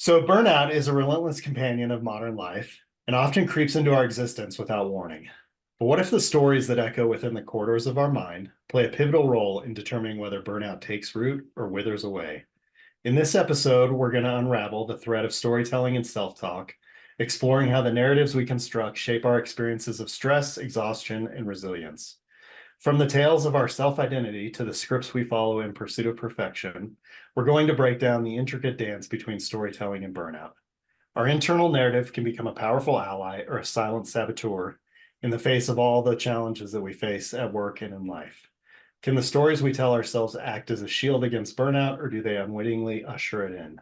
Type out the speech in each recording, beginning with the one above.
So, burnout is a relentless companion of modern life and often creeps into our existence without warning. But what if the stories that echo within the corridors of our mind play a pivotal role in determining whether burnout takes root or withers away? In this episode, we're going to unravel the thread of storytelling and self talk, exploring how the narratives we construct shape our experiences of stress, exhaustion, and resilience. From the tales of our self identity to the scripts we follow in pursuit of perfection, we're going to break down the intricate dance between storytelling and burnout. Our internal narrative can become a powerful ally or a silent saboteur in the face of all the challenges that we face at work and in life. Can the stories we tell ourselves act as a shield against burnout, or do they unwittingly usher it in?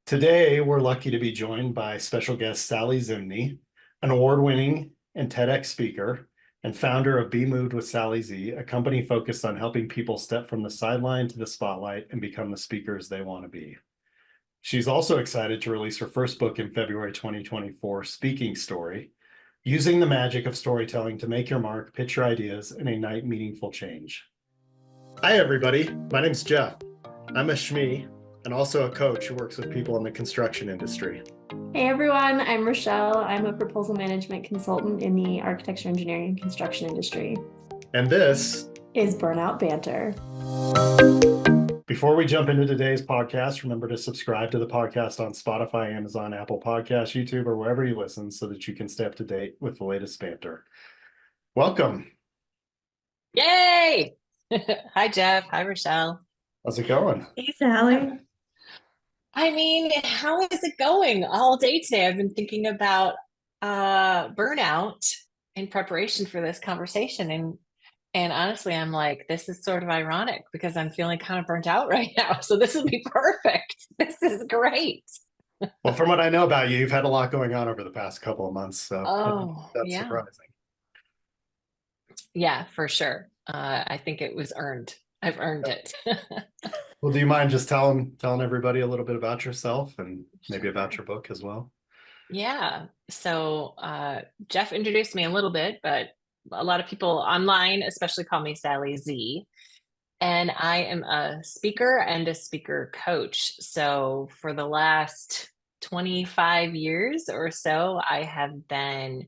Today, we're lucky to be joined by special guest Sally Zimney, an award-winning and TEDx speaker and founder of Be Moved with Sally Z, a company focused on helping people step from the sideline to the spotlight and become the speakers they want to be. She's also excited to release her first book in February 2024, Speaking Story, using the magic of storytelling to make your mark, pitch your ideas, and ignite meaningful change. Hi, everybody. My name's Jeff. I'm a SME and also a coach who works with people in the construction industry. Hey everyone, I'm Rochelle. I'm a proposal management consultant in the architecture, engineering, and construction industry. And this is Burnout Banter. Before we jump into today's podcast, remember to subscribe to the podcast on Spotify, Amazon, Apple Podcasts, YouTube, or wherever you listen so that you can stay up to date with the latest banter. Welcome. Yay! Hi, Jeff. Hi, Rochelle. How's it going? Hey, Sally. I mean, how is it going? All day today, I've been thinking about burnout in preparation for this conversation. And honestly, I'm like, this is sort of ironic because I'm feeling kind of burnt out right now. So this would be perfect. This is great. Well, from what I know about you, you've had a lot going on over the past couple of months. So that's yeah. surprising. Yeah, for sure. I think it was earned. I've earned it. Well, do you mind just telling everybody a little bit about yourself and maybe about your book as well? Yeah. So Jeff introduced me a little bit, but a lot of people online especially call me Sally Z. And I am a speaker and a speaker coach. So for the last 25 years or so, I have been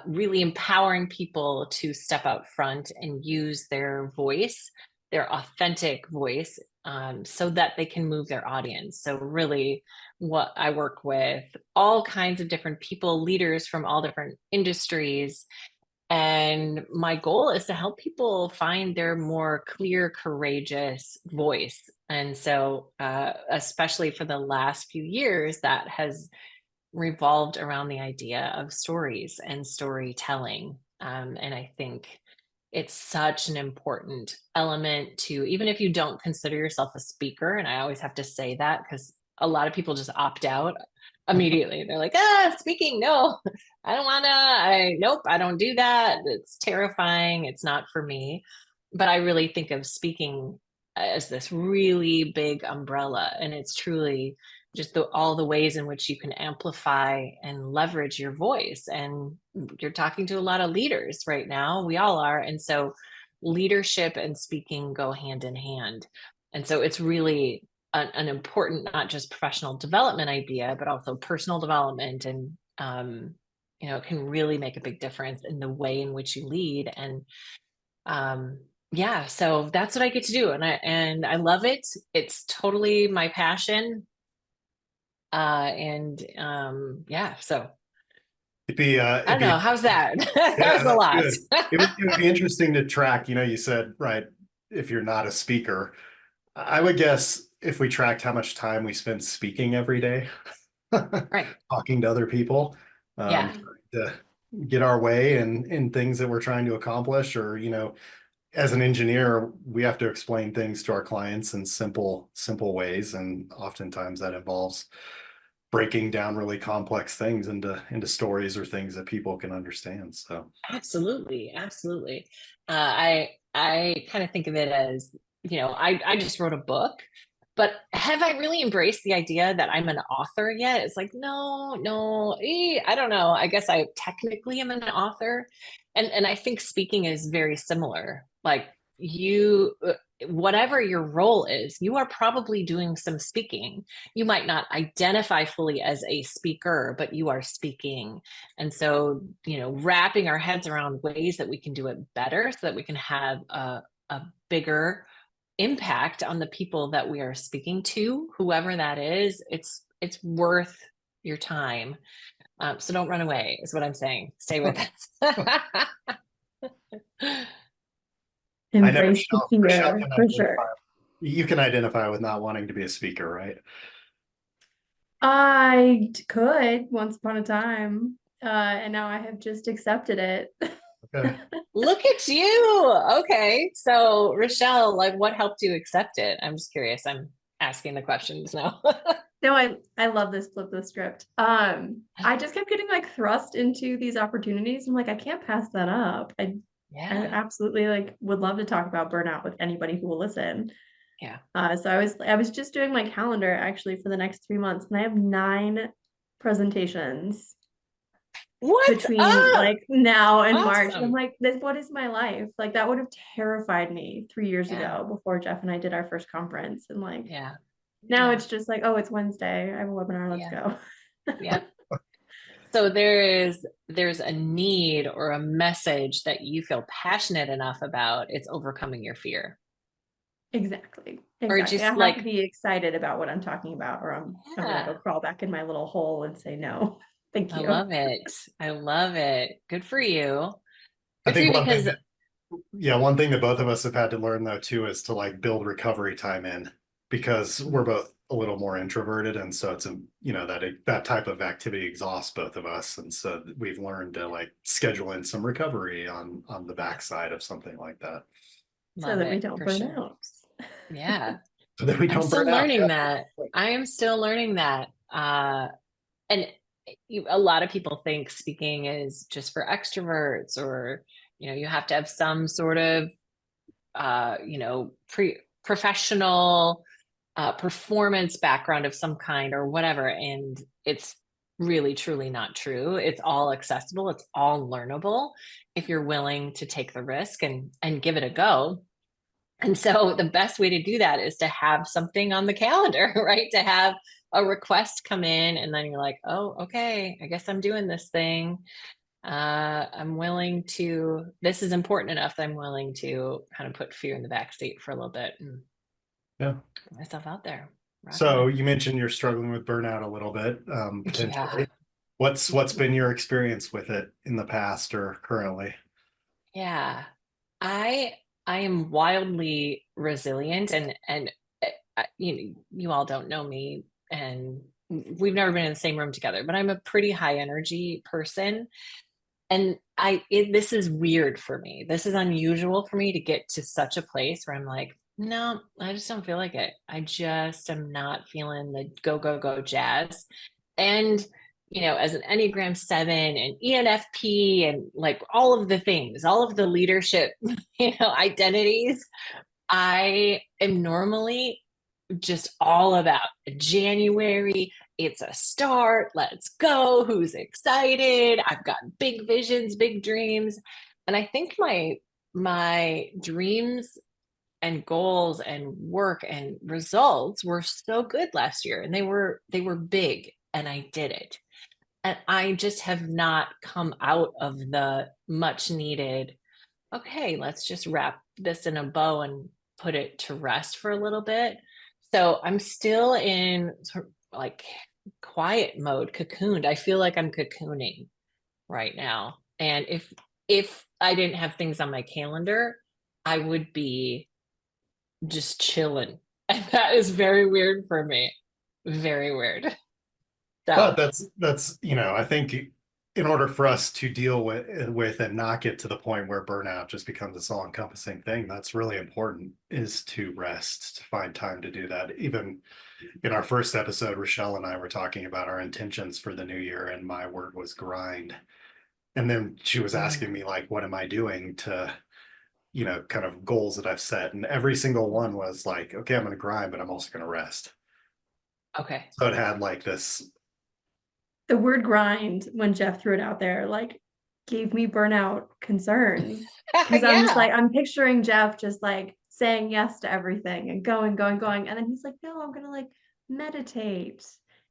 really empowering people to step out front and use their voice, their authentic voice, so that they can move their audience. So really what I work with all kinds of different people, leaders from all different industries. And my goal is to help people find their more clear, courageous voice. And so, especially for the last few years, that has revolved around the idea of stories and storytelling. And I think it's such an important element to, even if you don't consider yourself a speaker, and I always have to say that because a lot of people just opt out immediately. They're like, speaking, no, I don't want to, nope, I don't do that. It's terrifying. It's not for me. But I really think of speaking as this really big umbrella, and it's truly just all the ways in which you can amplify and leverage your voice. And you're talking to a lot of leaders right now. We all are. And so leadership and speaking go hand in hand. And so it's really an important, not just professional development idea, but also personal development. And, it can really make a big difference in the way in which you lead. And, yeah, so that's what I get to do. And I love it. It's totally my passion. Yeah, so I don't know. How's that? That was a lot. It would be interesting to track. You said, right, if you're not a speaker, I would guess if we tracked how much time we spend speaking every day, right, talking to other people, yeah, to get our way in things that we're trying to accomplish, or as an engineer, we have to explain things to our clients in simple ways, and oftentimes that involves breaking down really complex things into stories or things that people can understand. So absolutely. I kind of think of it as, I just wrote a book, but have I really embraced the idea that I'm an author yet? It's like, no, I don't know. I guess I technically am an author. And I think speaking is very similar. Like whatever your role is, you are probably doing some speaking. You might not identify fully as a speaker, but you are speaking. And so, wrapping our heads around ways that we can do it better so that we can have a bigger impact on the people that we are speaking to, whoever that is, it's worth your time. So don't run away, is what I'm saying. Stay with us. I know Embrace the Rochelle fear can for identify. sure. You can identify with not wanting to be a speaker, right? I could once upon a time, and now I have just accepted it. Okay. Look at you. Okay. So, Rochelle, like, what helped you accept it? I'm just curious. I'm asking the questions now. No, I love this flip the script. I just kept getting like thrust into these opportunities. I'm like, I can't pass that up. I Yeah. absolutely like would love to talk about burnout with anybody who will listen. Yeah. So I was just doing my calendar actually for the next 3 months, and I have 9 presentations What's between up? like now and March. And I'm Awesome. like, this, what is my life? Like that would have terrified me 3 years Yeah. ago before Jeff and I did our first conference. And like Yeah. now Yeah. it's just like, oh, it's Wednesday. I have a webinar. Let's Yeah. go. Yeah. So there's a need or a message that you feel passionate enough about, it's overcoming your fear. Exactly. Or Exactly. just I have to like, be excited about what I'm talking about, or I'm gonna go yeah, crawl back in my little hole and say no. Thank I you. love it. I love it. Good for you. I Good for think you one thing because that, yeah, one thing that both of us have had to learn though too is to like build recovery time in because we're both a little more introverted, and so it's that type of activity exhausts both of us, and so we've learned to like schedule in some recovery on the yeah, backside of something like that So love that we it don't for burn sure. out. Yeah. so that we I'm don't still burn out. learning Yeah. that. I am still learning that. And a lot of people think speaking is just for extroverts, or, you have to have some sort of, professional performance background of some kind or whatever. And it's really, truly not true. It's all accessible. It's all learnable if you're willing to take the risk and give it a go. And so the best way to do that is to have something on the calendar, right? To have a request come in, and then you're like, oh, okay, I guess I'm doing this thing. I'm willing to, this is important enough that I'm willing to kind of put fear in the back seat for a little bit and Yeah. put myself out there. Rock So on. you mentioned you're struggling with burnout a little bit, Yeah. potentially. What's been your experience with it in the past or currently? Yeah. I I am wildly resilient, and you all don't know me, and we've never been in the same room together, but I'm a pretty high energy person. And this is weird for me. This is unusual for me to get to such a place where I'm like, no, I just don't feel like it. I just am not feeling the go, go, go jazz. And, as an Enneagram 7 and ENFP and like all of the things, all of the leadership, identities, I am normally just all about January. It's a start. Let's go. Who's excited? I've got big visions, big dreams. And I think my dreams and goals and work and results were so good last year, and they were big, and I did it. And I just have not come out of the much needed, okay, let's just wrap this in a bow and put it to rest for a little bit. So I'm still in sort of like quiet mode, cocooned. I feel like I'm cocooning right now. And if I didn't have things on my calendar, I would be just chilling. And that is very weird for me. Very weird. But So, that's I think in order for us to deal with and not get to the point where burnout just becomes this all-encompassing thing, that's really important is to rest, to find time to do that. Even in our first episode, Rochelle and I were talking about our intentions for the new year, and my word was grind. And then she was asking me like, what am I doing to, kind of goals that I've set? And every single one was like, okay, I'm going to grind, but I'm also going to rest. okay. So it had like this. The word grind, when Jeff threw it out there, like gave me burnout concerns. Because I'm just Yeah. like, I'm picturing Jeff just like saying yes to everything and going, going, going. And then he's like, no, I'm gonna like meditate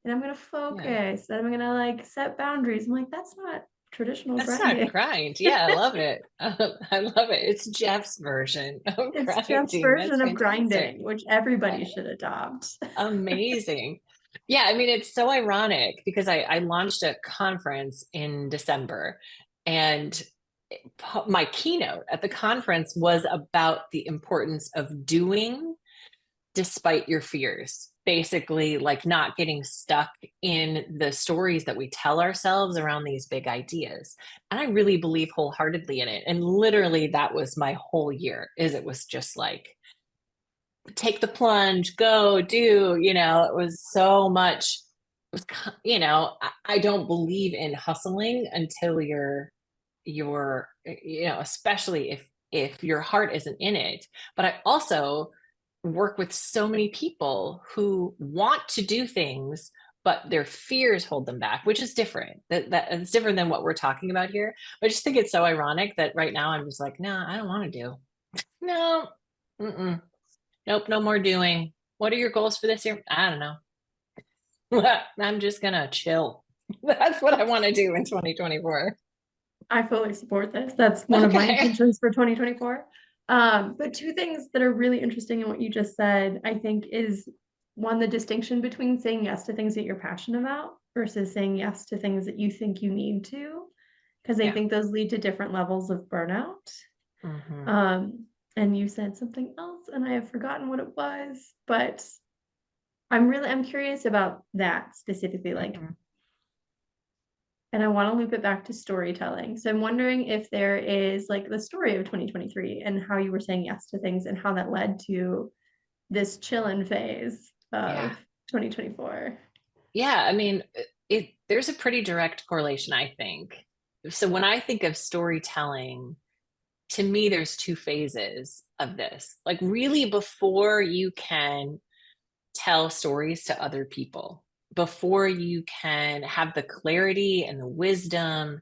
and I'm gonna focus and I'm gonna like set boundaries. I'm like, that's not traditional That's not grinding. grind. Yeah, I love it. I love it. It's Jeff's version of It's Jeff's grinding. That's version of fantastic. grinding, which everybody Uh, should adopt. Amazing. Yeah, I mean, it's so ironic because I launched a conference in December, and my keynote at the conference was about the importance of doing despite your fears. Basically, like not getting stuck in the stories that we tell ourselves around these big ideas. And I really believe wholeheartedly in it. And literally, that was my whole year, is it was just like, take the plunge, go do, it was so much. It was, I don't believe in hustling until you're, especially if your heart isn't in it. But I also work with so many people who want to do things, but their fears hold them back, which is different. That's different than what we're talking about here. But I just think it's so ironic that right now I'm just like, no, I don't want to do. No, nope, no more doing. What are your goals for this year? I don't know. I'm just gonna chill. That's what I want to do in 2024. I fully support this. That's one of my Okay. intentions for 2024. But two things that are really interesting in what you just said, I think, is one, the distinction between saying yes to things that you're passionate about versus saying yes to things that you think you need to, because I Yeah. think those lead to different levels of burnout. Mm-hmm. And you said something else, and I have forgotten what it was, but I'm curious about that specifically, like. Mm-hmm. And I want to loop it back to storytelling. So I'm wondering if there is like the story of 2023 and how you were saying yes to things and how that led to this chillin' phase Yeah. of 2024. Yeah. I mean, there's a pretty direct correlation, I think. So when I think of storytelling, to me, there's two phases of this. Like, really, before you can tell stories to other people, before you can have the clarity and the wisdom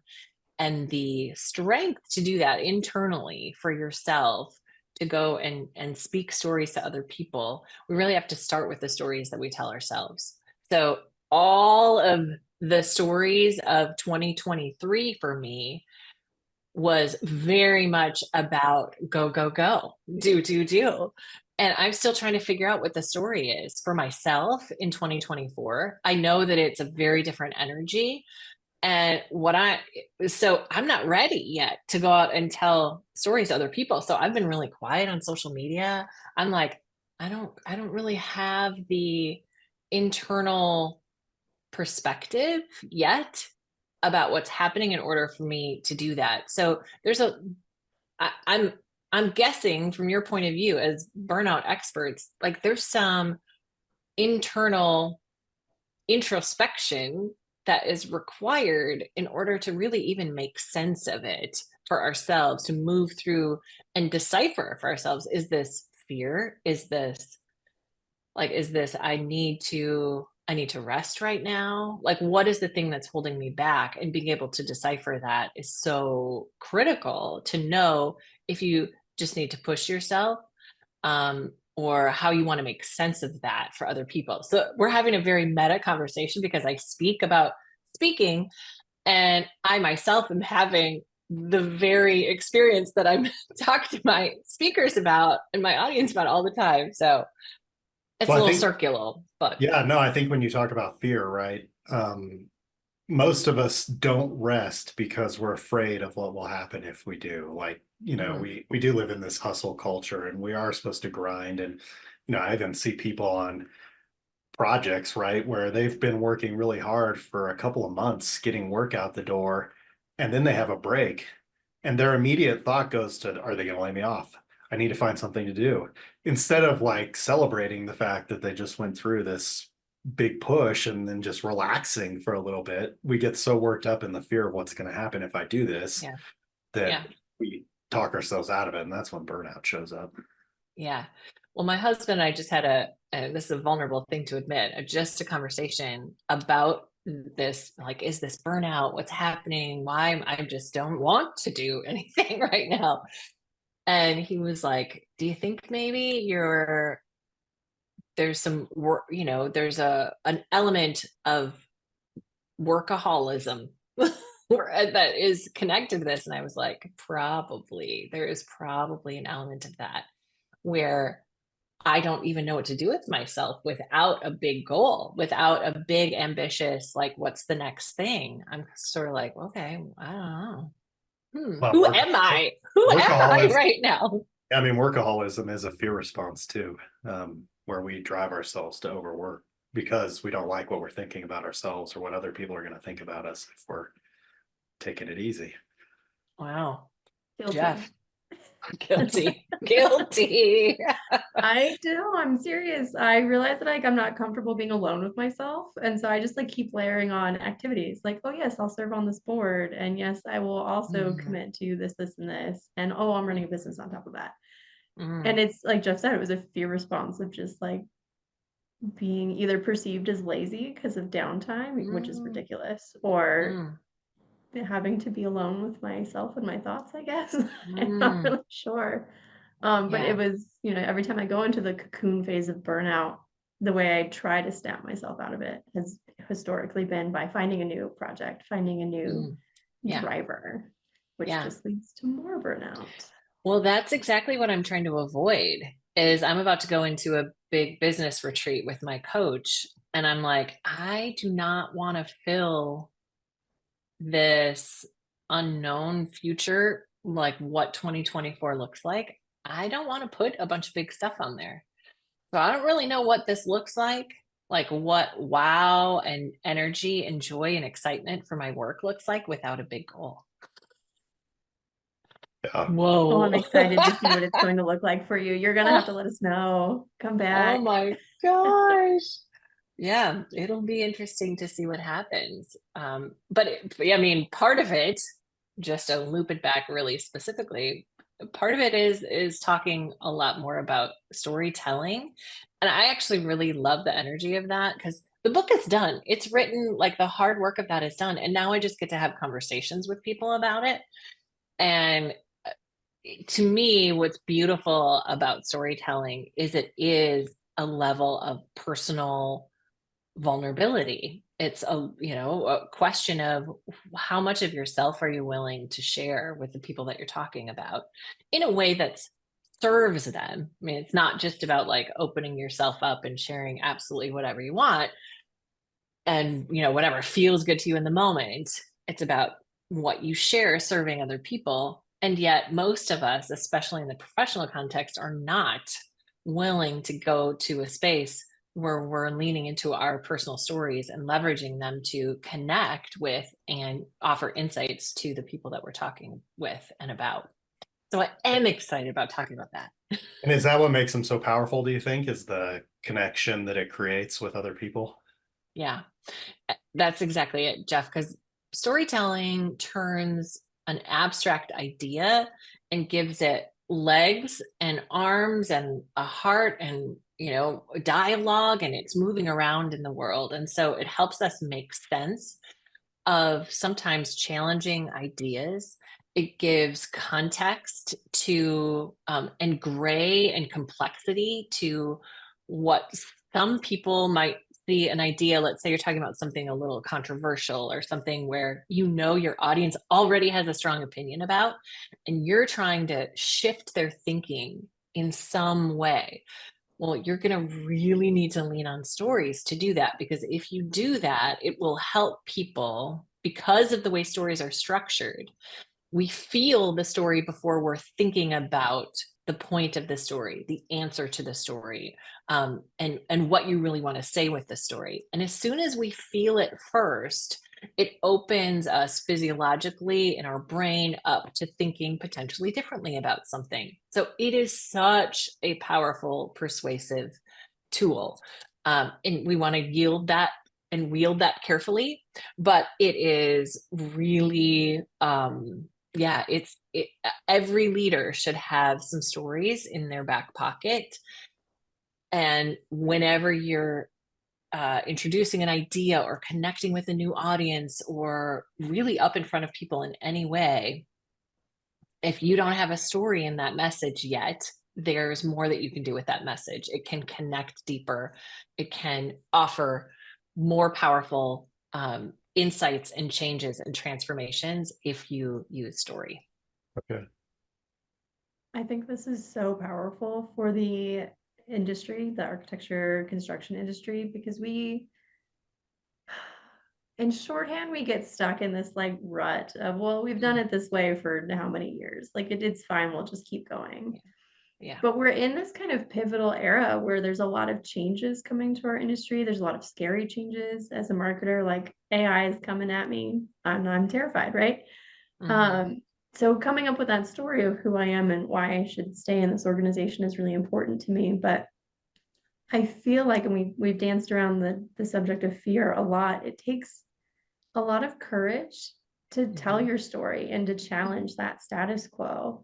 and the strength to do that internally for yourself, to go and speak stories to other people, we really have to start with the stories that we tell ourselves. So all of the stories of 2023 for me was very much about go, go, go, do, do, do. And I'm still trying to figure out what the story is for myself in 2024. I know that it's a very different energy. And so I'm not ready yet to go out and tell stories to other people. So I've been really quiet on social media. I'm like, I don't really have the internal perspective yet about what's happening in order for me to do that. So I'm guessing from your point of view as burnout experts, like there's some internal introspection that is required in order to really even make sense of it for ourselves, to move through and decipher for ourselves. Is this fear? Is this I need to rest right now? Like, what is the thing that's holding me back? And being able to decipher that is so critical to know if you just need to push yourself, or how you want to make sense of that for other people. So we're having a very meta conversation because I speak about speaking, and I myself am having the very experience that I'm talking to my speakers about and my audience about all the time. So it's a Well, I little think, circular, but yeah, no, I think when you talk about fear, right? Most of us don't rest because we're afraid of what will happen if we do. Like, mhm, we do live in this hustle culture and we are supposed to grind. And, I even see people on projects, right, where they've been working really hard for a couple of months getting work out the door, and then they have a break. And their immediate thought goes to, are they going to lay me off? I need to find something to do. Instead of like celebrating the fact that they just went through this big push and then just relaxing for a little bit, we get so worked up in the fear of what's going to happen if I do this yeah, that yeah, we talk ourselves out of it. And that's when burnout shows up. yeah. Well, my husband and I just had and this is a vulnerable thing to admit, just a conversation about this, like, is this burnout? What's happening? Why I just don't want to do anything right now. And he was like, do you think maybe there's some work, there's an element of workaholism that is connected to this? And I was like, there is probably an element of that where I don't even know what to do with myself without a big goal, without a big ambitious, like, what's the next thing? I'm sort of like, okay, I don't know. Well, Who am I? Who am I workaholism, right now? I mean, workaholism is a fear response too, where we drive ourselves to overwork because we don't like what we're thinking about ourselves or what other people are going to think about us if we're taking it easy. Wow. Guilty. Jeff. Guilty. Guilty. I do. I'm serious. I realize that like I'm not comfortable being alone with myself. And so I just like keep layering on activities like, oh yes, I'll serve on this board. And yes, I will also commit to this, this, and this. And oh, I'm running a business on top of that. And it's like Jeff said, it was a fear response of just like being either perceived as lazy because of downtime, which is ridiculous, or having to be alone with myself and my thoughts, I guess. I'm not really sure. But it was, every time I go into the cocoon phase of burnout, the way I try to snap myself out of it has historically been by finding a new project, finding a new driver, which just leads to more burnout. Well, that's exactly what I'm trying to avoid. Is I'm about to go into a big business retreat with my coach, and I'm like, I do not want to fill this unknown future, like what 2024 looks like. I don't want to put a bunch of big stuff on there. So I don't really know what this looks like what wow and energy and joy and excitement for my work looks like without a big goal. Yeah. Whoa. Oh, I'm excited to see what it's going to look like for you. You're going to have to let us know. Come back. Oh my gosh. Yeah, it'll be interesting to see what happens. But I mean, part of it, just to loop it back really specifically, part of it is talking a lot more about storytelling. And I actually really love the energy of that because the book is done. It's written, like the hard work of that is done. And now I just get to have conversations with people about it. And to me, what's beautiful about storytelling is it is a level of personal vulnerability. It's a question of how much of yourself are you willing to share with the people that you're talking about in a way that serves them. I mean, it's not just about like opening yourself up and sharing absolutely whatever you want and whatever feels good to you in the moment. It's about what you share serving other people. And yet most of us, especially in the professional context, are not willing to go to a space where we're leaning into our personal stories and leveraging them to connect with and offer insights to the people that we're talking with and about. So I am excited about talking about that. And is that what makes them so powerful, do you think, is the connection that it creates with other people? Yeah, that's exactly it, Jeff, because storytelling turns an abstract idea and gives it legs and arms and a heart and dialogue, and it's moving around in the world. And so it helps us make sense of sometimes challenging ideas. It gives context to and gray and complexity to what some people might see an idea. Let's say you're talking about something a little controversial or something where your audience already has a strong opinion about, and you're trying to shift their thinking in some way. Well, you're going to really need to lean on stories to do that, because if you do that, it will help people because of the way stories are structured. We feel the story before we're thinking about the point of the story, the answer to the story, and what you really want to say with the story. And as soon as we feel it first, it opens us physiologically in our brain up to thinking potentially differently about something. So it is such a powerful, persuasive tool. And we want to yield that and wield that carefully, but it is really, every leader should have some stories in their back pocket. And whenever you're introducing an idea or connecting with a new audience or really up in front of people in any way, if you don't have a story in that message yet, there's more that you can do with that message. It can connect deeper. It can offer more powerful insights and changes and transformations if you use story. Okay. I think this is so powerful for the industry, the architecture construction industry, because in shorthand, we get stuck in this like rut of, well, we've done it this way for how many years? Like it's fine, we'll just keep going. Yeah. But we're in this kind of pivotal era where there's a lot of changes coming to our industry. There's a lot of scary changes. As a marketer, like AI is coming at me. I'm terrified, right? So coming up with that story of who I am and why I should stay in this organization is really important to me. But I feel like, and we've danced around the subject of fear a lot. It takes a lot of courage to tell your story and to challenge that status quo.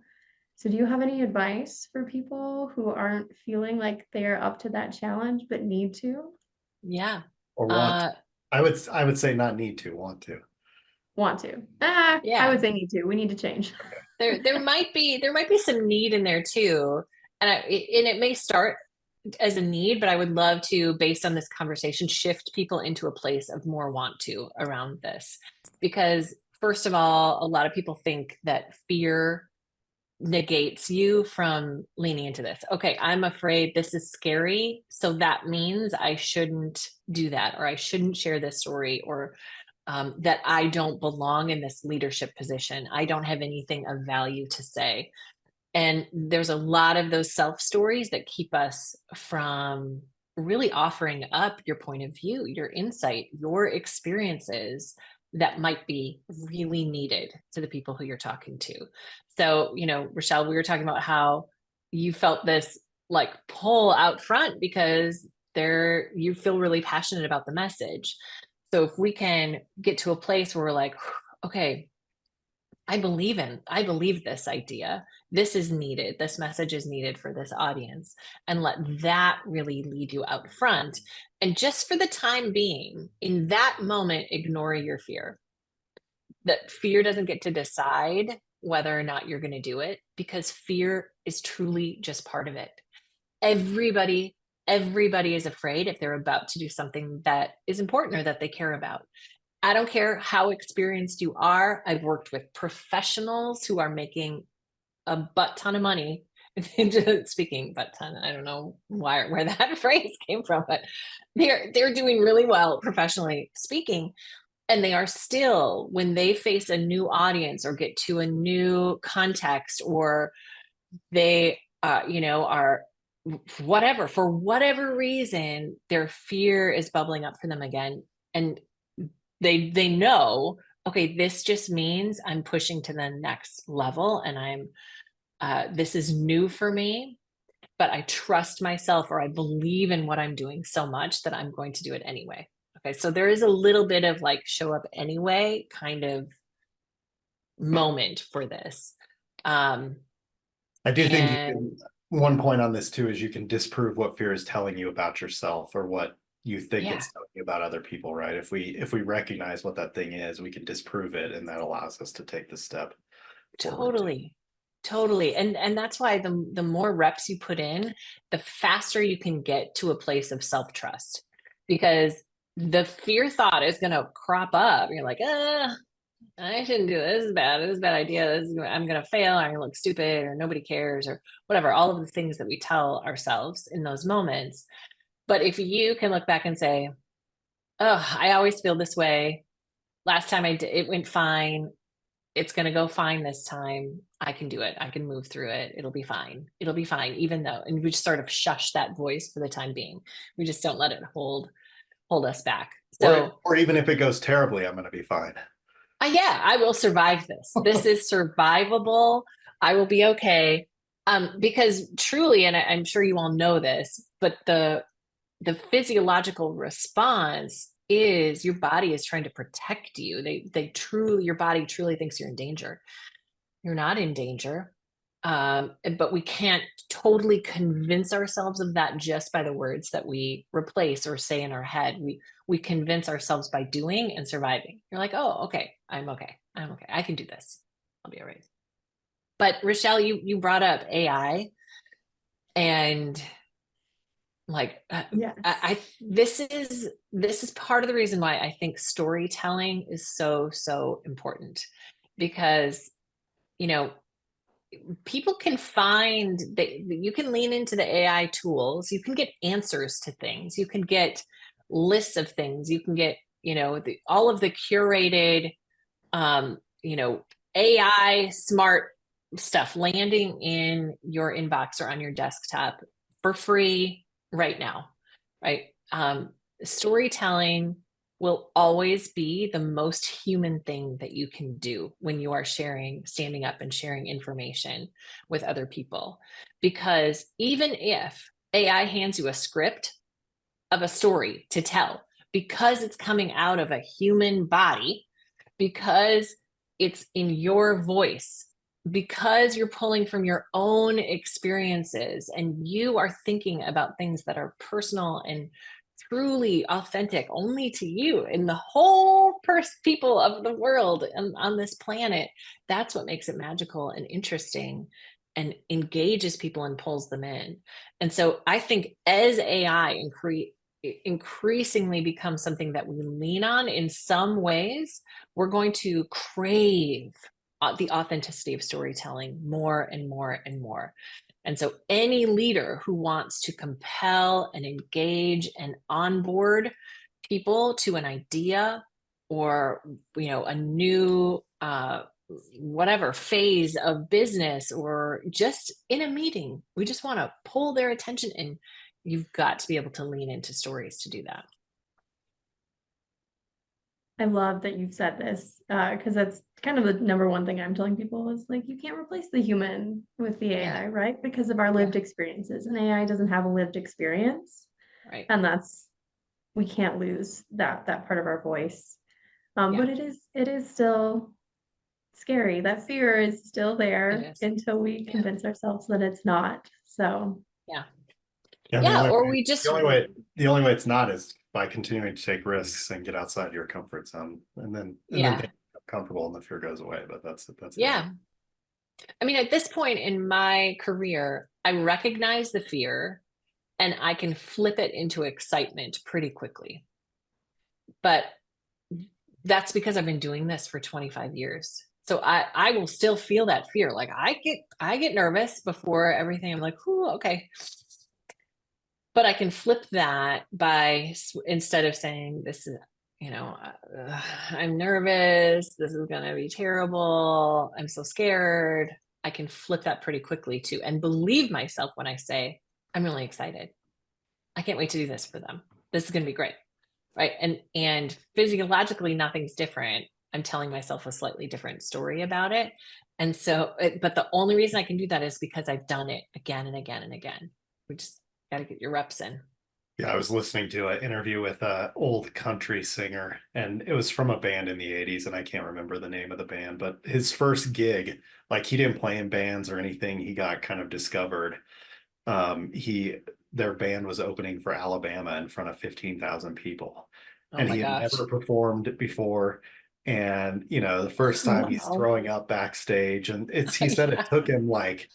So do you have any advice for people who aren't feeling like they're up to that challenge but need to? Yeah. Or want to. I would say not need to, want to. Want to. Yeah. I would say need to. We need to change. There might be some need in there too. And it may start as a need, but I would love to, based on this conversation, shift people into a place of more want to around this. Because first of all, a lot of people think that fear negates you from leaning into this. Okay, I'm afraid, this is scary, so that means I shouldn't do that, or I shouldn't share this story, or that I don't belong in this leadership position. I don't have anything of value to say. And there's a lot of those self stories that keep us from really offering up your point of view, your insight, your experiences that might be really needed to the people who you're talking to. So, Rochelle, we were talking about how you felt this like pull out front because you feel really passionate about the message. So if we can get to a place where we're like, okay, I believe this idea. This is needed. This message is needed for this audience. And let that really lead you out front. And just for the time being, in that moment, ignore your fear. That fear doesn't get to decide whether or not you're going to do it, because fear is truly just part of it. Everybody is afraid if they're about to do something that is important or that they care about. I don't care how experienced you are. I've worked with professionals who are making a butt ton of money. Speaking butt ton, I don't know where that phrase came from, but they're doing really well professionally speaking. And they are still, when they face a new audience or get to a new context, or they are whatever, for whatever reason, their fear is bubbling up for them again. And they know, okay, this just means I'm pushing to the next level, and this is new for me, but I trust myself, or I believe in what I'm doing so much that I'm going to do it anyway. Okay, so there is a little bit of like show up anyway kind of moment for this. I do think one point on this too is you can disprove what fear is telling you about yourself, or what you think it's telling you about other people, right? If we recognize what that thing is, we can disprove it, and that allows us to take the step forward. Totally. And that's why the more reps you put in, the faster you can get to a place of self-trust, because the fear thought is going to crop up. You're like, I shouldn't do this. This is bad. This is a bad idea. I'm going to fail. I'm going to look stupid, or nobody cares, or whatever. All of the things that we tell ourselves in those moments. But if you can look back and say, oh, I always feel this way. Last time I did, it went fine. It's going to go fine this time. I can do it. I can move through it. It'll be fine. It'll be fine. Even though, and we just sort of shush that voice for the time being. We just don't let it hold us back. So, or even if it goes terribly, I'm going to be fine. Yeah, I will survive this. This is survivable. I will be okay. Because truly, and I'm sure you all know this, but the physiological response is your body is trying to protect you. Your body truly thinks you're in danger. You're not in danger. But we can't totally convince ourselves of that just by the words that we replace or say in our head. We convince ourselves by doing and surviving. You're like, oh, okay, I'm okay. I can do this. I'll be all right. But Rochelle, you brought up AI. And like, Yes. this is part of the reason why I think storytelling is so, so important, because, you know, people can find that you can lean into the AI tools, you can get answers to things, you can get lists of things, you can get, all of the curated, you know, AI smart stuff landing in your inbox or on your desktop for free right now, right? Storytelling will always be the most human thing that you can do when you are standing up and sharing information with other people. Because even if AI hands you a script of a story to tell, because it's coming out of a human body, because it's in your voice, because you're pulling from your own experiences and you are thinking about things that are personal and truly authentic only to you and the whole people of the world on this planet, that's what makes it magical and interesting and engages people and pulls them in. And so I think as AI increasingly becomes something that we lean on in some ways, we're going to crave the authenticity of storytelling more and more and more. And so any leader who wants to compel and engage and onboard people to an idea or, a new whatever phase of business, or just in a meeting, we just want to pull their attention in. You've got to be able to lean into stories to do that. I love that you've said this, because that's kind of the number one thing I'm telling people is like, you can't replace the human with the AI, right? Because of our lived experiences, and AI doesn't have a lived experience. Right. And we can't lose that part of our voice. But it is still scary. That fear is still there until we convince ourselves that it's not. So or we just the only way it's not is by continuing to take risks and get outside your comfort zone, and then get comfortable and the fear goes away. But that's I mean, at this point in my career, I recognize the fear and I can flip it into excitement pretty quickly. But that's because I've been doing this for 25 years. So I will still feel that fear. Like I get nervous before everything. I'm like, "Ooh, okay." But I can flip that by, instead of saying this is, I'm nervous, this is going to be terrible, I'm so scared, I can flip that pretty quickly too, and believe myself when I say, I'm really excited. I can't wait to do this for them. This is going to be great. Right. And physiologically, nothing's different. I'm telling myself a slightly different story about it. And so, but the only reason I can do that is because I've done it again and again and again. We just got to get your reps in. Yeah, I was listening to an interview with an old country singer, and it was from a band in the 80s, and I can't remember the name of the band, but his first gig, like he didn't play in bands or anything, he got kind of discovered. Their band was opening for Alabama in front of 15,000 people. And he had never performed before. And, the first time he's throwing up backstage, and he said it took him like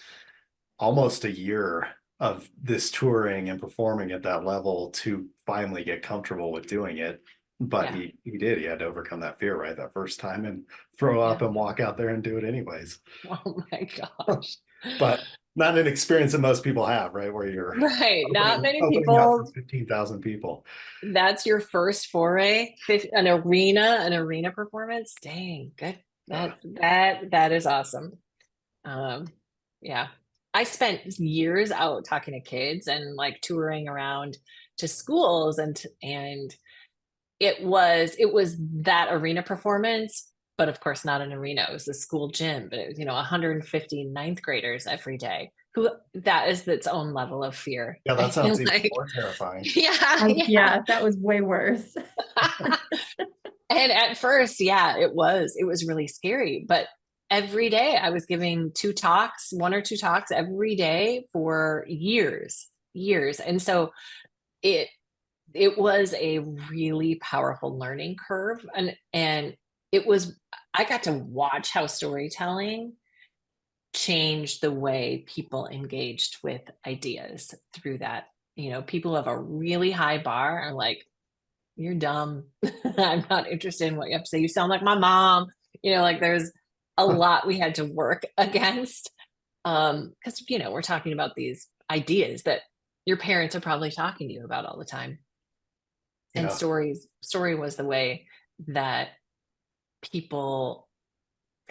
almost a year of this touring and performing at that level to finally get comfortable with doing it. But he did. He had to overcome that fear, right? That first time, and throw up and walk out there and do it anyways. Oh my gosh. But not an experience that most people have, right? Where you're not many opening people. 15,000 people. That's your first foray, an arena performance. Dang, good. That is awesome. I spent years out talking to kids and like touring around to schools, and it was that arena performance, but of course not an arena. It was a school gym, but it was 150 ninth graders every day. That is its own level of fear. Yeah, that sounds even more terrifying. Yeah, that was way worse. And at first, it was really scary, but every day I was giving 1 or 2 talks every day for years. And so it was a really powerful learning curve. And I got to watch how storytelling changed the way people engaged with ideas through that. You know, people have a really high bar and like, you're dumb. I'm not interested in what you have to say. You sound like my mom. You know, like there's a lot we had to work against. Because, you know, we're talking about these ideas that your parents are probably talking to you about all the time. And Yeah. story was the way that people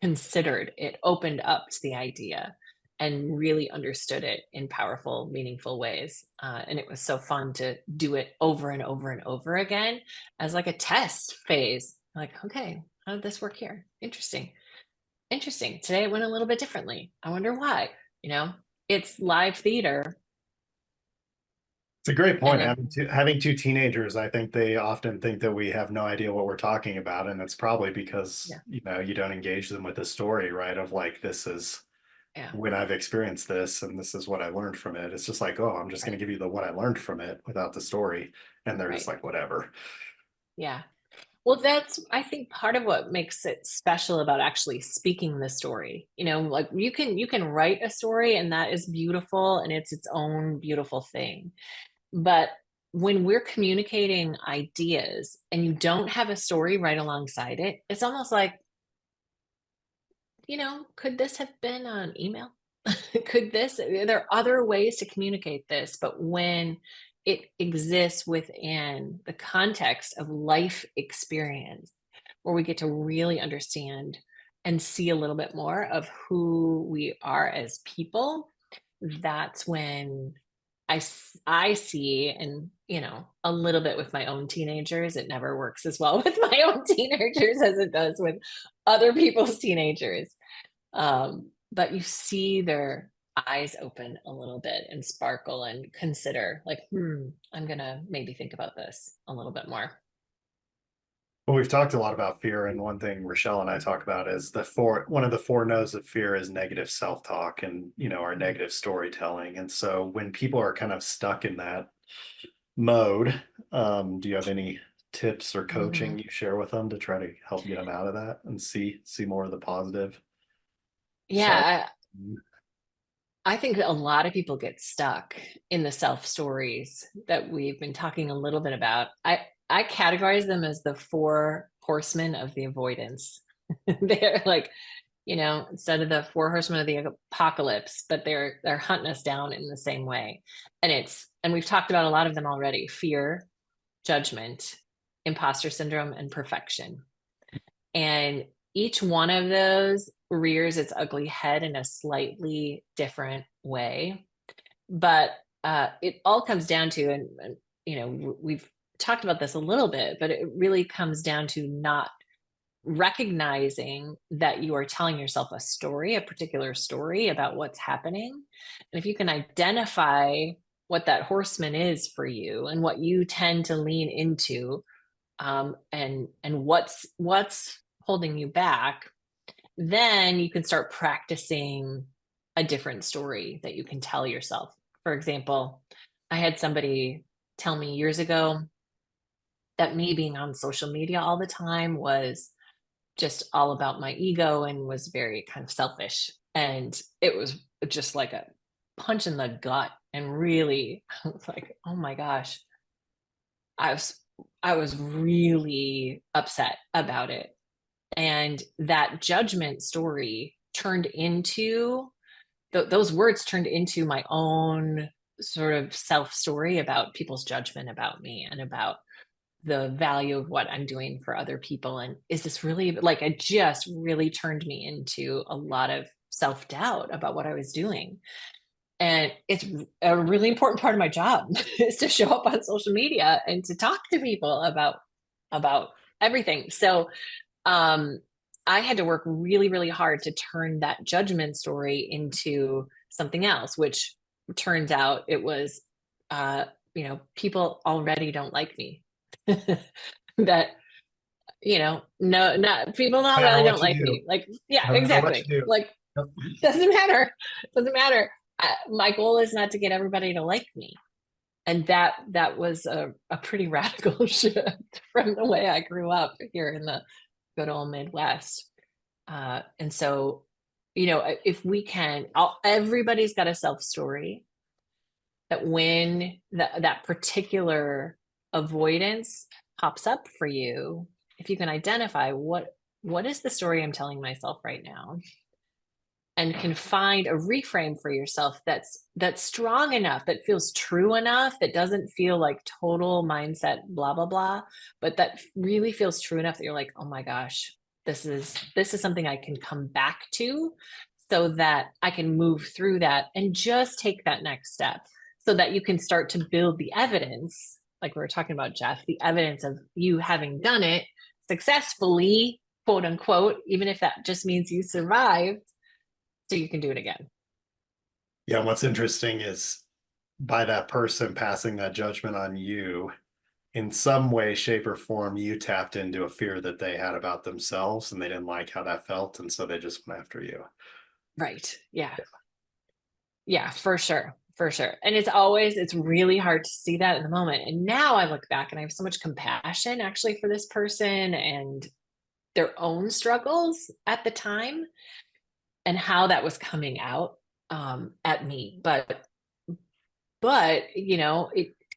considered it, opened up to the idea and really understood it in powerful, meaningful ways. And it was so fun to do it over and over and over again as like a test phase. Like, okay, how did this work here? Interesting. Interesting. Today it went a little bit differently. I wonder why. You know, it's live theater. It's a great point. And Having two teenagers, I think they often think that we have no idea what we're talking about. And it's probably because, yeah, you know, you don't engage them with the story, right? Of like, this is yeah, when I've experienced this and this is what I learned from it. It's just like, oh, I'm just going right, to give you the what I learned from it without the story. And they're just right. like, whatever. Yeah. Well, that's, I think, part of what makes it special about actually speaking the story. You know, like you can write a story and that is beautiful and it's its own beautiful thing. But when we're communicating ideas and you don't have a story right alongside it, it's almost like, you know, could this have been an email? Could this, there are other ways to communicate this, but when it exists within the context of life experience, where we get to really understand and see a little bit more of who we are as people, that's when I see, and you know, a little bit with my own teenagers, it never works as well with my own teenagers as it does with other people's teenagers. But you see their eyes open a little bit and sparkle and consider like, I'm gonna maybe think about this a little bit more. Well, we've talked a lot about fear, and one thing Rochelle and I talk about is one of the four no's of fear is negative self-talk and, you know, our negative storytelling. And so when people are kind of stuck in that mode, do you have any tips or Mhm. coaching you share with them to try to help get them out of that and see more of the positive side? Yeah, I think a lot of people get stuck in the self stories that we've been talking a little bit about. I categorize them as the four horsemen of the avoidance. They're like, you know, instead of the four horsemen of the apocalypse, but they're hunting us down in the same way. And we've talked about a lot of them already: fear, judgment, imposter syndrome, and perfection. And each one of those rears its ugly head in a slightly different way. But it all comes down to, and you know, we've talked about this a little bit, but it really comes down to not recognizing that you are telling yourself a story, a particular story about what's happening. And if you can identify what that horseman is for you and what you tend to lean into, and what's holding you back, then you can start practicing a different story that you can tell yourself. For example, I had somebody tell me years ago that me being on social media all the time was just all about my ego and was very kind of selfish. And it was just like a punch in the gut. And really, I was like, oh my gosh, I was I was really upset about it. And that judgment story turned into those words turned into my own sort of self story about people's judgment about me and about the value of what I'm doing for other people. And is this really, like, it just really turned me into a lot of self doubt about what I was doing. And it's a really important part of my job is to show up on social media and to talk to people about everything. So um I had to work really, really hard to turn that judgment story into something else, which turns out it was, you know, people already don't like me. That, you know, no, not people No matter already what don't you like do, me. Like, yeah, no matter what exactly. you do. Like, Yep. doesn't matter. Doesn't matter. My goal is not to get everybody to like me. And that was a pretty radical shift from the way I grew up here in the good old Midwest. And so, if we can, everybody's got a self story, that when that particular avoidance pops up for you, if you can identify what is the story I'm telling myself right now, and can find a reframe for yourself that's strong enough, that feels true enough, that doesn't feel like total mindset blah blah blah, but that really feels true enough that you're like, oh my gosh, this is something I can come back to, so that I can move through that and just take that next step, so that you can start to build the evidence, like we were talking about, Jeff, the evidence of you having done it successfully, quote unquote, even if that just means you survived, so you can do it again. Yeah, what's interesting is by that person passing that judgment on you, in some way, shape, or form, you tapped into a fear that they had about themselves and they didn't like how that felt. And so they just went after you. Right. Yeah. Yeah, for sure. For sure. And it's really hard to see that in the moment. And now I look back and I have so much compassion actually for this person and their own struggles at the time, and how that was coming out at me. But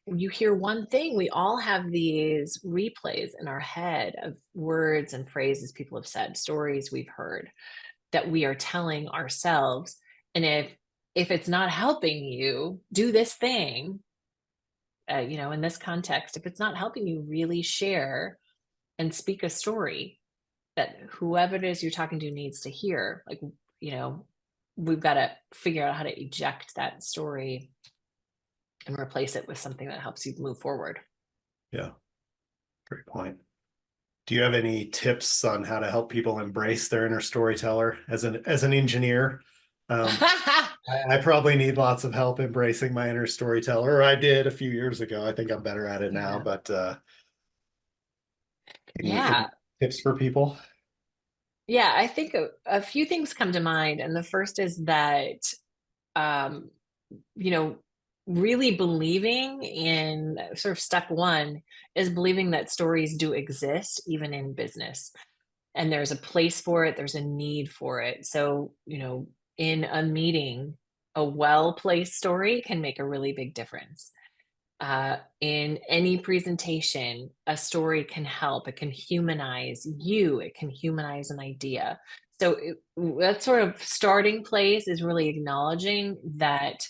you hear one thing, we all have these replays in our head of words and phrases people have said, stories we've heard, that we are telling ourselves. And if it's not helping you do this thing, in this context, if it's not helping you really share and speak a story that whoever it is you're talking to needs to hear, like, we've got to figure out how to eject that story and replace it with something that helps you move forward. Yeah, great point. Do you have any tips on how to help people embrace their inner storyteller? As an engineer, I probably need lots of help embracing my inner storyteller. I did a few years ago. I think I'm better at it now, but any tips for people? Yeah, I think a few things come to mind. And the first is that, um, really believing in sort of step one is believing that stories do exist, even in business. And there's a place for it, there's a need for it. So, in a meeting, a well-placed story can make a really big difference. In any presentation, a story can help. It can humanize you, it can humanize an idea. So that sort of starting place is really acknowledging that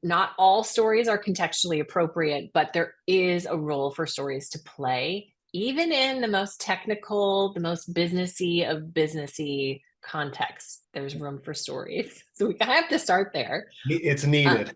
not all stories are contextually appropriate, but there is a role for stories to play, even in the most technical, the most businessy of businessy contexts. There's room for stories. So we have to start there. It's needed.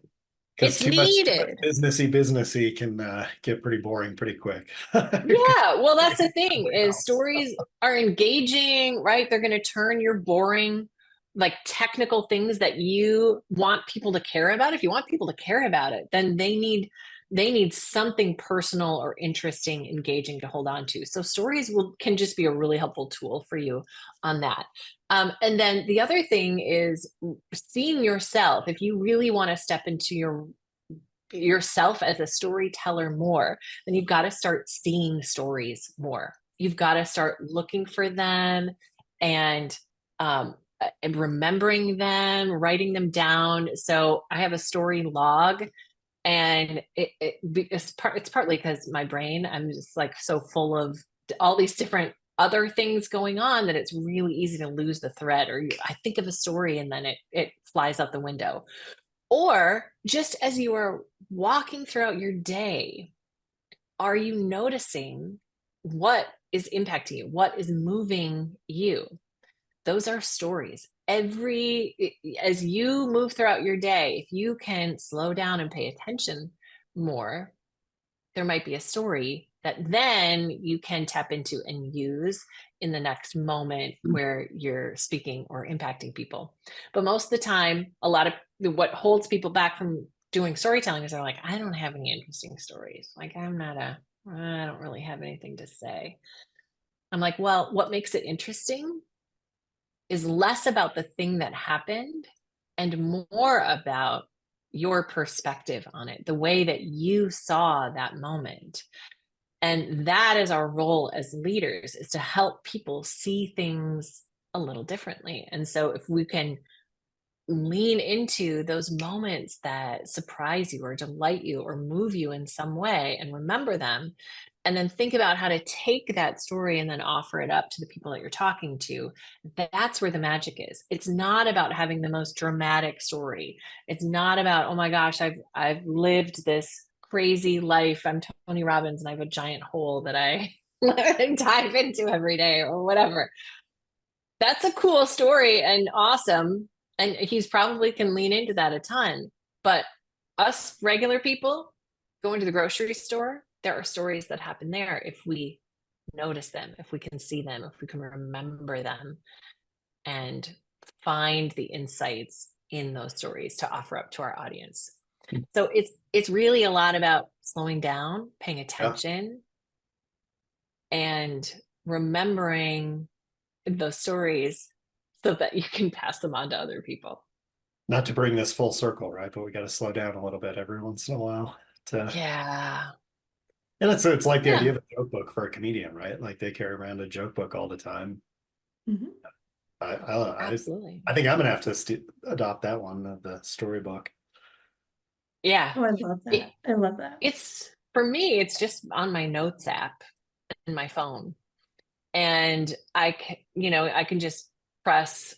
Because It's too much needed. businessy can get pretty boring pretty quick. Yeah, well, that's the thing, is stories are engaging, right? They're going to turn your boring, like technical things that you want people to care about. If you want people to care about it, then they need something personal or interesting, engaging to hold on to. So stories can just be a really helpful tool for you on that. And then the other thing is seeing yourself. If you really want to step into yourself as a storyteller more, then you've got to start seeing stories more. You've got to start looking for them and remembering them, writing them down. So I have a story log, and it's partly because my brain, I'm just like so full of all these different other things going on that it's really easy to lose the thread, or I think of a story and then it flies out the window. Or just as you are walking throughout your day, are you noticing what is impacting you? What is moving you? Those are stories. As you move throughout your day, if you can slow down and pay attention more, there might be a story that then you can tap into and use in the next moment where you're speaking or impacting people. But most of the time, a lot of what holds people back from doing storytelling is they're like, I don't have any interesting stories. Like, I don't really have anything to say. I'm like, well, what makes it interesting is less about the thing that happened and more about your perspective on it, the way that you saw that moment. And that is our role as leaders, is to help people see things a little differently. And so if we can lean into those moments that surprise you or delight you or move you in some way and remember them, and then think about how to take that story and then offer it up to the people that you're talking to, that's where the magic is. It's not about having the most dramatic story. It's not about, oh my gosh, I've lived this crazy life. I'm Tony Robbins and I have a giant hole that I dive into every day or whatever. That's a cool story and awesome. And he's probably can lean into that a ton. But us regular people going to the grocery store, there are stories that happen there if we notice them, if we can see them, if we can remember them and find the insights in those stories to offer up to our audience. So it's really a lot about slowing down, paying attention, and remembering those stories so that you can pass them on to other people. Not to bring this full circle, right? But we got to slow down a little bit every once in a while. Yeah. And it's like the idea of a joke book for a comedian, right? Like they carry around a joke book all the time. Mhm. Absolutely. I think I'm gonna have to adopt that one, the storybook. Yeah. Oh, I love that. I love that. It's for me, it's just on my notes app in my phone. And I can just press,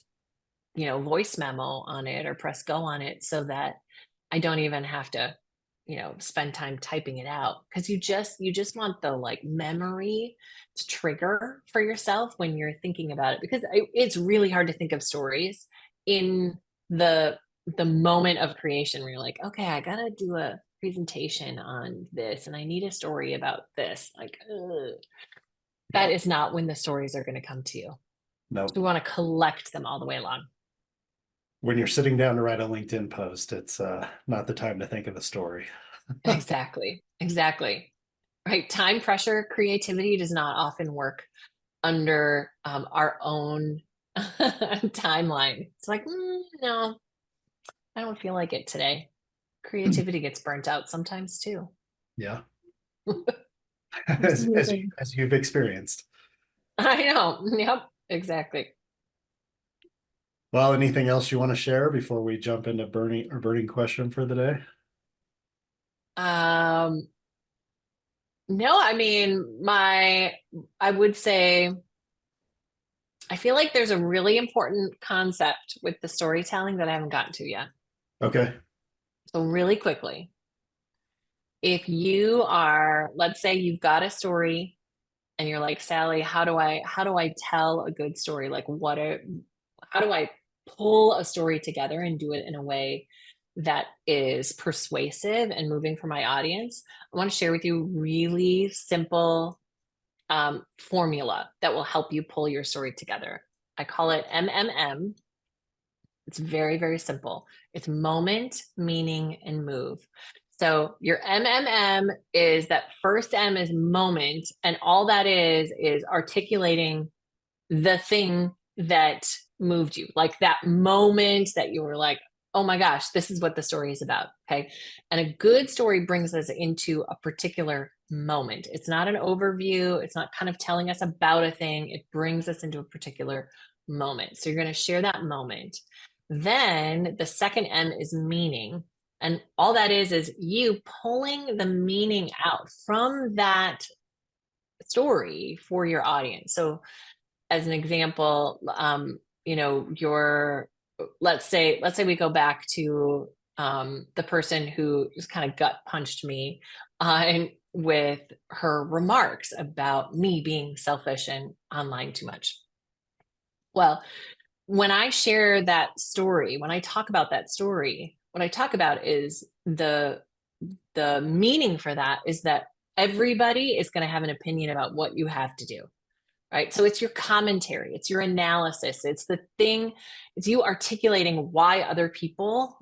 voice memo on it or press go on it so that I don't even have to, spend time typing it out. Cause you just want the like memory to trigger for yourself when you're thinking about it, because it's really hard to think of stories in the moment of creation where you're like, okay, I gotta do a presentation on this and I need a story about this. Like, ugh. That is not when the stories are going to come to you. No. So we want to collect them all the way along. When you're sitting down to write a LinkedIn post, it's not the time to think of a story. Exactly. Exactly. Right. Time pressure, creativity does not often work under our own timeline. It's like, no, I don't feel like it today. Creativity gets burnt out sometimes too. Yeah. Absolutely. As you've experienced. I know. Yep. Exactly. Well, anything else you want to share before we jump into burning question for the day? No, I mean, I would say, I feel like there's a really important concept with the storytelling that I haven't gotten to yet. Okay. So really quickly, if you are, let's say you've got a story and you're like, Sally, how do I tell a good story? Like how do I pull a story together and do it in a way that is persuasive and moving for my audience? I want to share with you really simple formula that will help you pull your story together. I call it MMM. It's very, very simple. It's moment, meaning, and move. So your MMM is that first M is moment, and all that is articulating the thing that moved you, like that moment that you were like, oh my gosh, this is what the story is about. Okay. And a good story brings us into a particular moment. It's not an overview. It's not kind of telling us about a thing. It brings us into a particular moment. So you're going to share that moment. Then the second M is meaning. And all that is you pulling the meaning out from that story for your audience. So as an example, let's say we go back to the person who just kind of gut punched me with her remarks about me being selfish and online too much. Well, when I share that story, when I talk about that story, what I talk about is the meaning for that is that everybody is going to have an opinion about what you have to do. Right. So it's your commentary, it's your analysis, it's it's you articulating why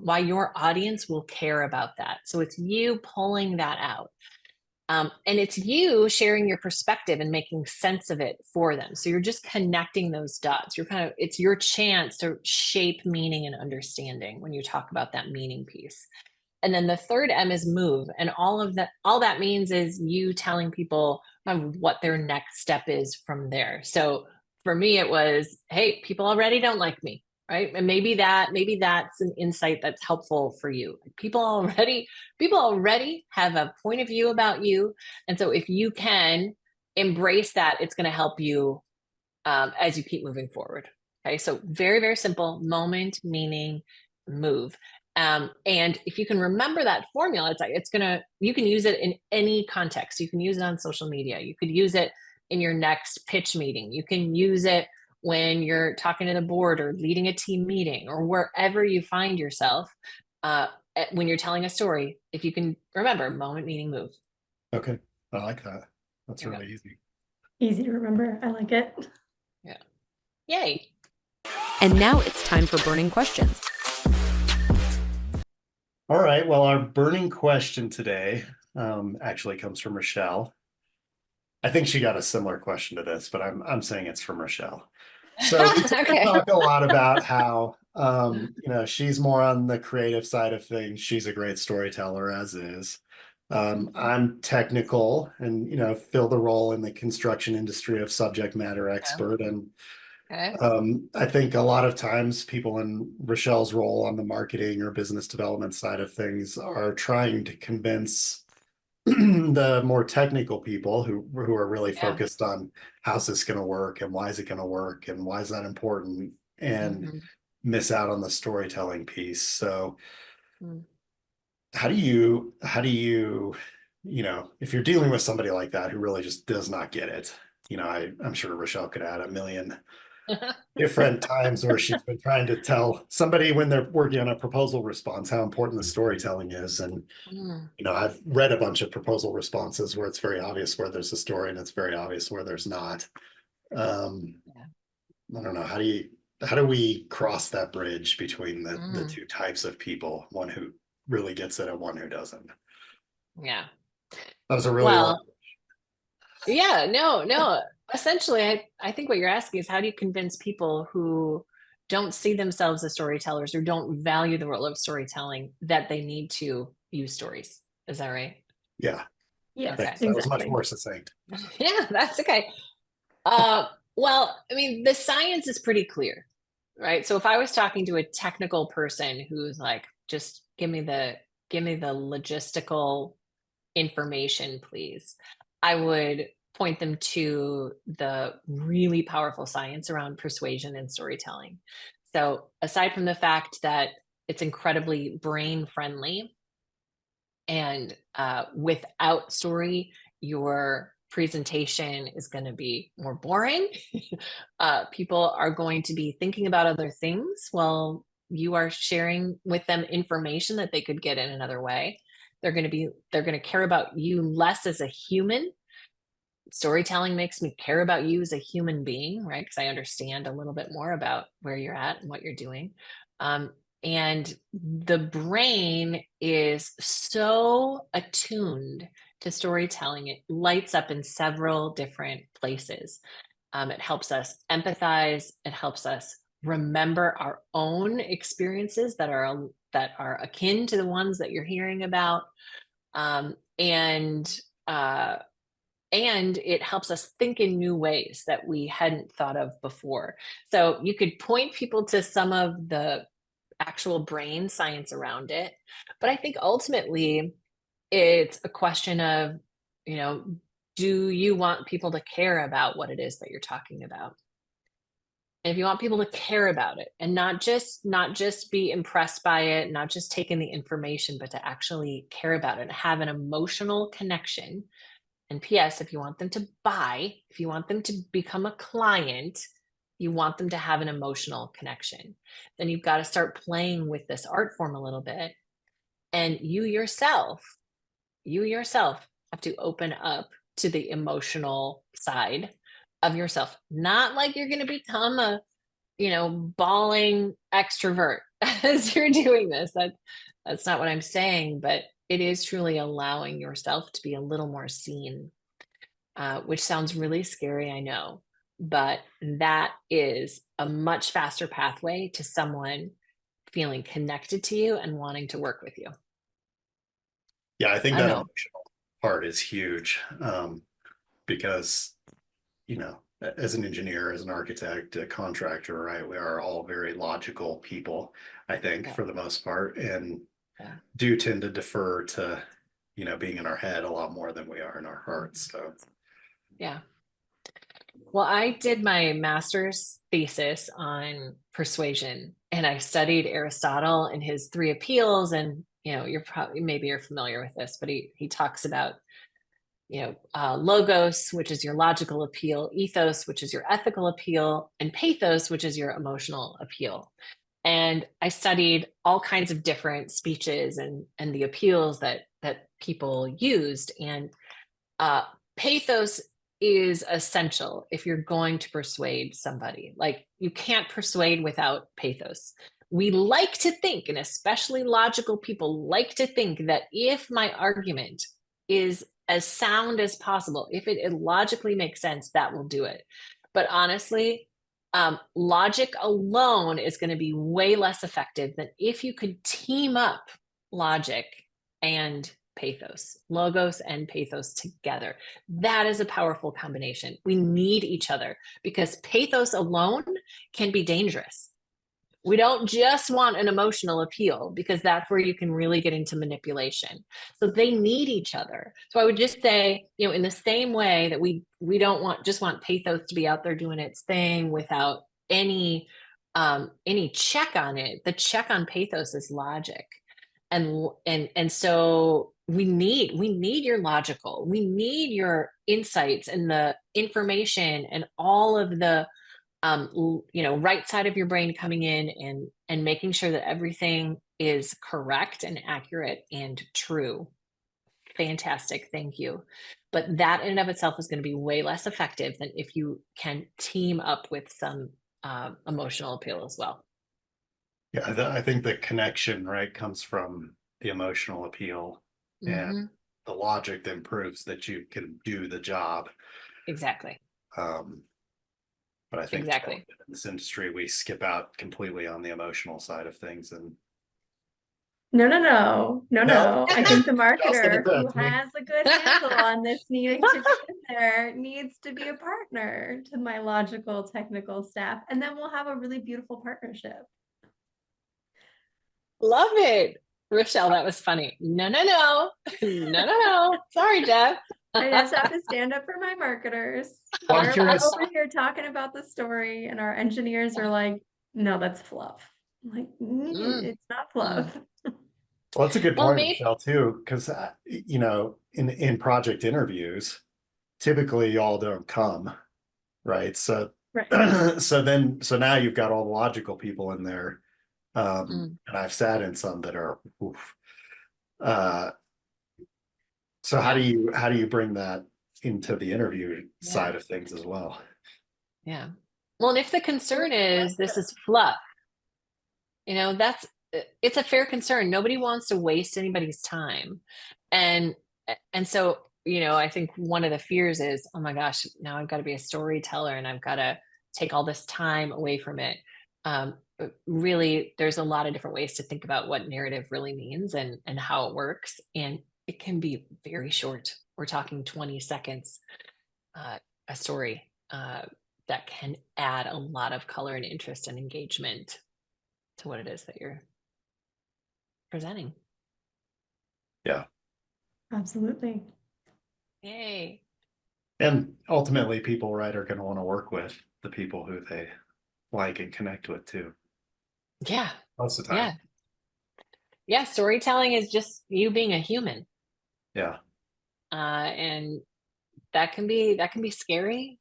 why your audience will care about that. So it's you pulling that out. And it's you sharing your perspective and making sense of it for them. So you're just connecting those dots. It's your chance to shape meaning and understanding when you talk about that meaning piece. And then the third M is move. And all that means is you telling people what their next step is from there. So for me, it was, hey, people already don't like me, right? And maybe that's an insight that's helpful for you. People already have a point of view about you. And so if you can embrace that, it's going to help you as you keep moving forward. Okay, so very, very simple: moment, meaning, move. And if you can remember that formula, you can use it in any context. You can use it on social media. You could use it in your next pitch meeting. You can use it when you're talking to the board or leading a team meeting or wherever you find yourself when you're telling a story. If you can remember moment, meaning, move. Okay. I like that. That's There you really easy. Easy to remember. I like it. Yeah. Yay. And now it's time for burning questions. All right. Well, our burning question today actually comes from Rochelle. I think she got a similar question to this, but I'm saying it's from Rochelle. So we Okay. talk a lot about how she's more on the creative side of things. She's a great storyteller, as is. I'm technical and fill the role in the construction industry of subject matter expert. And Okay. I think a lot of times people in Rochelle's role on the marketing or business development side of things are trying to convince the more technical people who are really Yeah. focused on how's this going to work and why is it going to work and why is that important, and miss out on the storytelling piece. So Mm. how do you if you're dealing with somebody like that who really just does not get it, I'm sure Rochelle could add a million different times where she's been trying to tell somebody when they're working on a proposal response how important the storytelling is. And Mm. I've read a bunch of proposal responses where it's very obvious where there's a story and it's very obvious where there's not. Yeah. I don't know, how do we cross that bridge between the Mm. two types of people, one who really gets it and one who doesn't? Yeah. That was a really long. Well, yeah, no. Essentially, I think what you're asking is, how do you convince people who don't see themselves as storytellers or don't value the role of storytelling that they need to use stories? Is that right? Yeah, Yes, Okay. that was much exactly. more succinct. Yeah, that's okay. Well, I mean, the science is pretty clear, right? So if I was talking to a technical person who's like, just give me the logistical information, please, I would point them to the really powerful science around persuasion and storytelling. So aside from the fact that it's incredibly brain friendly, and without story, your presentation is going to be more boring. People are going to be thinking about other things while you are sharing with them information that they could get in another way. They're going to care about you less as a human. Storytelling makes me care about you as a human being, right? Because I understand a little bit more about where you're at and what you're doing. And the brain is so attuned to storytelling, it lights up in several different places. It helps us empathize, it helps us remember our own experiences that are akin to the ones that you're hearing about. Um, and uh, and it helps us think in new ways that we hadn't thought of before. So you could point people to some of the actual brain science around it, but I think ultimately it's a question of, you know, do you want people to care about what it is that you're talking about? And if you want people to care about it and not just be impressed by it, not just take in the information, but to actually care about it and have an emotional connection. And PS, if you want them to buy, if you want them to become a client, you want them to have an emotional connection, then you've got to start playing with this art form a little bit. And you yourself have to open up to the emotional side of yourself. Not like you're going to become a, bawling extrovert as you're doing this. That's not what I'm saying, but it is truly allowing yourself to be a little more seen, which sounds really scary, I know, but that is a much faster pathway to someone feeling connected to you and wanting to work with you. Yeah, I think I that know. emotional part is huge, because as an engineer, as an architect, a contractor, right? We are all very logical people, I think, Yeah. for the most part, and Yeah. do tend to defer to, being in our head a lot more than we are in our hearts. So Yeah. Well, I did my master's thesis on persuasion, and I studied Aristotle and his three appeals. And maybe you're familiar with this, but he talks about logos, which is your logical appeal, ethos, which is your ethical appeal, and pathos, which is your emotional appeal. And I studied all kinds of different speeches and the appeals that people used. And pathos is essential if you're going to persuade somebody. Like, you can't persuade without pathos. We like to think, and especially logical people like to think, that if my argument is as sound as possible, if it logically makes sense, that will do it. But honestly, logic alone is going to be way less effective than if you could team up logic and pathos, logos and pathos together. That is a powerful combination. We need each other, because pathos alone can be dangerous. We don't just want an emotional appeal, because that's where you can really get into manipulation. So they need each other. So I would just say, in the same way that we don't want pathos to be out there doing its thing without any check on it. The check on pathos is logic. And so we need your logical, we need your insights and the information and all of the right side of your brain coming in and making sure that everything is correct and accurate and true. Fantastic, thank you. But that in and of itself is going to be way less effective than if you can team up with some emotional appeal as well. yeah, I think the connection, right, comes from the emotional appeal, and the logic then proves that you can do the job. Exactly. But I think Exactly. in this industry, we skip out completely on the emotional side of things. And No. I think the marketer that who to me. has a good handle on this needing to be in there needs to be a partner to my logical technical staff, and then we'll have a really beautiful partnership. Love it. Rochelle, that was funny. No. Sorry, Jeff. I just have to stand up for my marketers. Well, I'm We're curious. over here talking about the story, and our engineers are like, no, that's fluff. I'm like, it's not fluff. Well, that's a good Well, point, maybe. Michelle, too, because in project interviews, typically y'all don't come, right? So Right. so now you've got all the logical people in there, and I've sat in some that are oof. So how do you bring that into the interview side of things as well? Yeah. Well, and if the concern is this is fluff, it's a fair concern. Nobody wants to waste anybody's time. And so, I think one of the fears is, oh my gosh, now I've got to be a storyteller and I've got to take all this time away from it. But really, there's a lot of different ways to think about what narrative really means and how it works. And it can be very short. We're talking 20 seconds, a story that can add a lot of color and interest and engagement to what it is that you're presenting. Yeah. Absolutely. Yay. And ultimately, people, right, are going to want to work with the people who they like and connect with too. Yeah. Most of the time. Yeah. Storytelling is just you being a human. Yeah. And that can be scary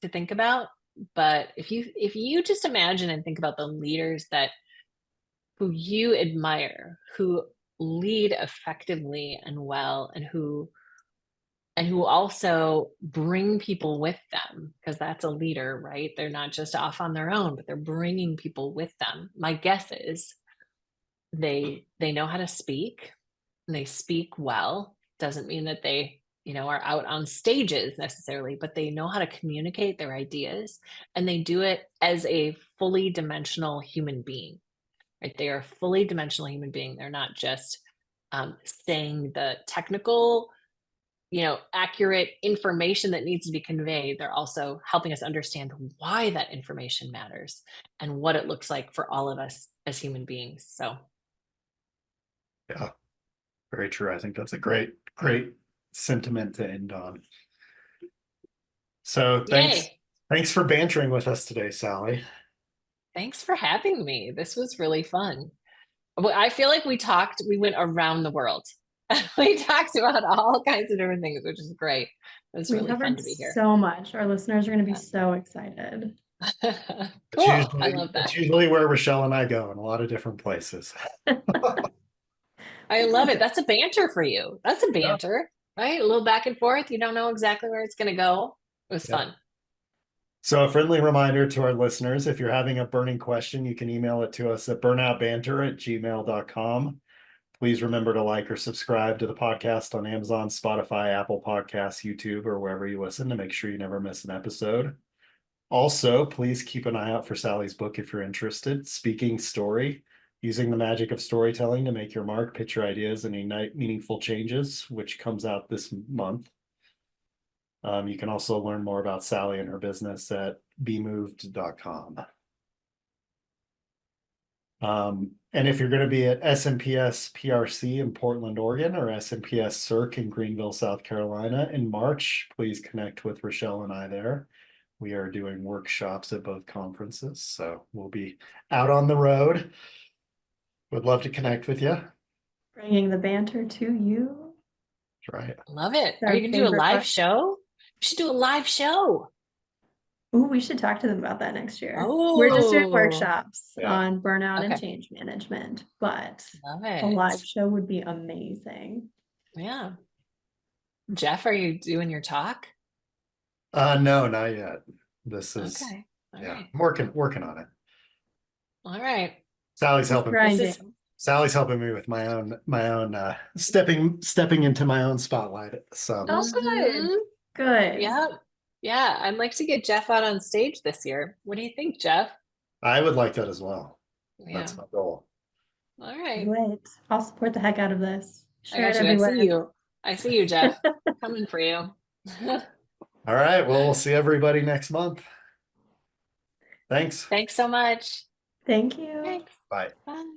to think about. But if you just imagine and think about the leaders who you admire, who lead effectively and well, and who also bring people with them, because that's a leader, right? They're not just off on their own, but they're bringing people with them. My guess is they know how to speak, and they speak well. Doesn't mean that they are out on stages necessarily, but they know how to communicate their ideas, and they do it as a fully dimensional human being, right? They are a fully dimensional human being. They're not just saying the technical accurate information that needs to be conveyed. They're also helping us understand why that information matters and what it looks like for all of us as human beings. So Yeah, very true. I think that's a great sentiment to end on. So yay. thanks for bantering with us today, Sally. Thanks for having me. This was really fun. I feel like we went around the world. We talked about all kinds of different things, which is great. It was We really fun covered to be here. so much. Our listeners are going to be so excited. Cool. I love that. It's usually where Rochelle and I go in a lot of different places. I love it. That's a banter for you. That's a banter, right? A little back and forth. You don't know exactly where it's going to go. It was fun. So a friendly reminder to our listeners, if you're having a burning question, you can email it to us at burnoutbanter@gmail.com. Please remember to like or subscribe to the podcast on Amazon, Spotify, Apple Podcasts, YouTube, or wherever you listen to make sure you never miss an episode. Also, please keep an eye out for Sally's book if you're interested, Speaking Story, Using the Magic of Storytelling to Make Your Mark, Pitch Your Ideas, and Ignite Meaningful Changes, which comes out this month. You can also learn more about Sally and her business at bemoved.com. And if you're going to be at SMPS PRC in Portland, Oregon, or SMPS Circ in Greenville, South Carolina in March, please connect with Rochelle and I there. We are doing workshops at both conferences, so we'll be out on the road. Would love to connect with you. Bringing the banter to you. That's right. Love it. Our Are you going to do a favorite live question. show? We should do a live show. Ooh, we should talk to them about that next year. Oh, We're just doing workshops Yeah. on burnout and Okay. change management, but Love a it. live show would be amazing. Yeah. Jeff, are you doing your talk? No, not yet. This is Okay. All yeah, right. I'm working on it. All right. Sally's Keep helping. grinding. Sally's helping me with my own stepping into my own spotlight. So Oh, good. Mhm. Good. Yeah. Yeah. I'd like to get Jeff out on stage this year. What do you think, Jeff? I would like that as well. Yeah. That's my goal. All right. Do it. I'll support the heck out of this. I Share it got you. everywhere. I see you, Jeff. Coming for you. All right. Well, we'll see everybody next month. Thanks. Thanks so much. Thank you. Thanks. Bye. Bye.